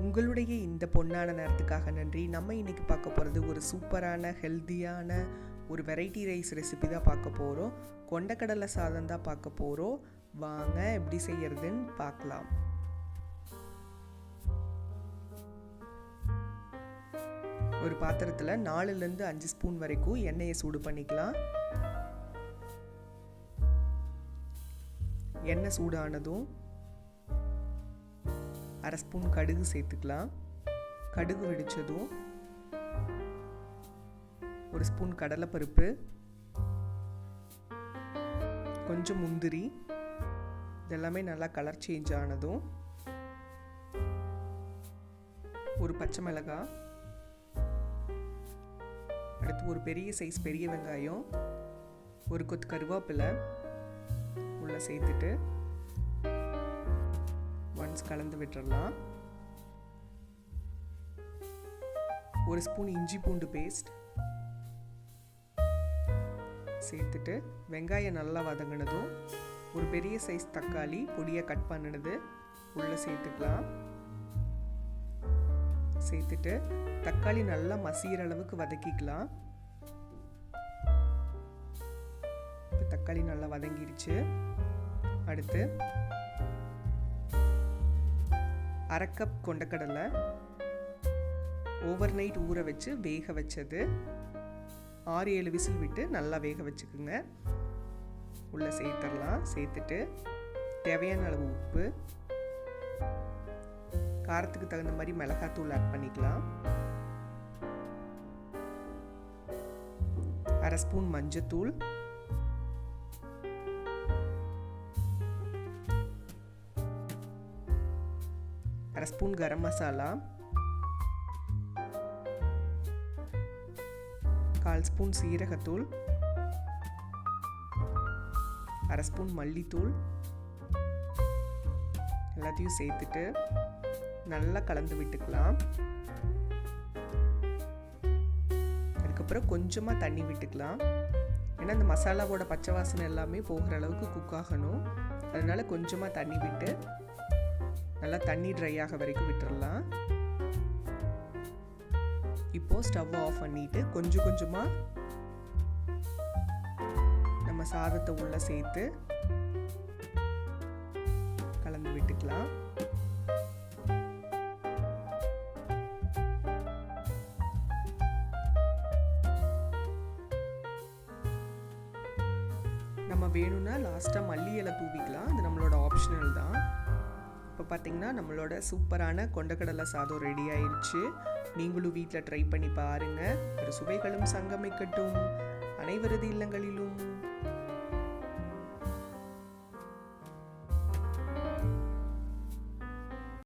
உங்களுடைய இந்த பொன்னான நேரத்துக்காக நன்றி. நம்ம இன்றைக்கி பார்க்க போகிறது ஒரு சூப்பரான ஹெல்த்தியான ஒரு வெரைட்டி ரைஸ் ரெசிபி தான் பார்க்க போகிறோம். கொண்டக்கடலை சாதம் தான் பார்க்க போகிறோம். வாங்க எப்படி செய்யறதுன்னு பார்க்கலாம். ஒரு பாத்திரத்தில் 4லேருந்து 5 ஸ்பூன் வரைக்கும் எண்ணெயை சூடு பண்ணிக்கலாம். எண்ணெய் சூடானதும் 1/2 ஸ்பூன் கடுகு சேர்த்துக்கலாம். கடுகு வெடிச்சதும் 1 ஸ்பூன் கடலைப்பருப்பு, கொஞ்சம் முந்திரி, இதெல்லாமே நல்லா கலர் சேஞ்ச் ஆனதும் ஒரு பச்சை மிளகாய், அடுத்து ஒரு பெரிய சைஸ் பெரிய வெங்காயம், ஒரு கொத்து கருவேப்பிலை உள்ள சேர்த்துட்டு ஒன்ஸ் கலந்து விட்டுறலாம். 1 ஸ்பூன் இஞ்சி பூண்டு பேஸ்ட் சேர்த்துட்டு வெங்காயம் நல்லா வதங்கினதும் ஒரு பெரிய சைஸ் தக்காளி பொடியை கட் பண்ணினது உள்ள சேர்த்துக்கலாம். சேர்த்துட்டு தக்காளி நல்லா மசிகிற அளவுக்கு வதக்கிக்கலாம். தக்காளி நல்லா வதங்கிடுச்சு. அடுத்து 1/2 கப் கொண்டக்கடலை ஓவர் நைட் ஊற வச்சு வேக வச்சது, 6-7 விசில் விட்டு நல்லா வேக வச்சுக்குங்க. உள்ளே சேர்த்துடலாம். சேர்த்துட்டு தேவையான அளவு உப்பு, காரத்துக்கு தகுந்த மாதிரி மிளகாத்தூள் ஆட் பண்ணிக்கலாம். 1/2 ஸ்பூன் மஞ்சத்தூள், 1/2 ஸ்பூன் கரம் மசாலா, 1/4 ஸ்பூன் சீரகத்தூள், 1/2 ஸ்பூன் மல்லித்தூள் எல்லாத்தையும் சேர்த்துட்டு நல்லா கலந்து விட்டுக்கலாம். அதுக்கப்புறம் கொஞ்சமாக தண்ணி விட்டுக்கலாம். ஏன்னா இந்த மசாலாவோட பச்சை வாசனை எல்லாமே போகிற அளவுக்கு குக் ஆகணும். அதனால கொஞ்சமாக தண்ணி விட்டு நல்லா தண்ணி ட்ரை ஆக வரைக்கும் விட்டுறலாம். இப்போ ஸ்டவ் ஆஃப் பண்ணிட்டு கொஞ்சம் கொஞ்சமாக நம்ம சாதத்தை உள்ள சேர்த்து கலந்து விட்டுக்கலாம். நம்ம வேணும்னா லாஸ்ட்டாக மல்லி இலை தூவிக்கலாம். அது நம்மளோட ஆப்ஷனல் தான். இப்போ பார்த்தீங்கன்னா நம்மளோட சூப்பரான கொண்டக்கடலை சாதம் ரெடி ஆயிடுச்சு. நீங்களும் வீட்டில் ட்ரை பண்ணி பாருங்கள். ஒரு சுவைகளும் சங்கமிக்கட்டும். அனைவரது இல்லங்களிலும்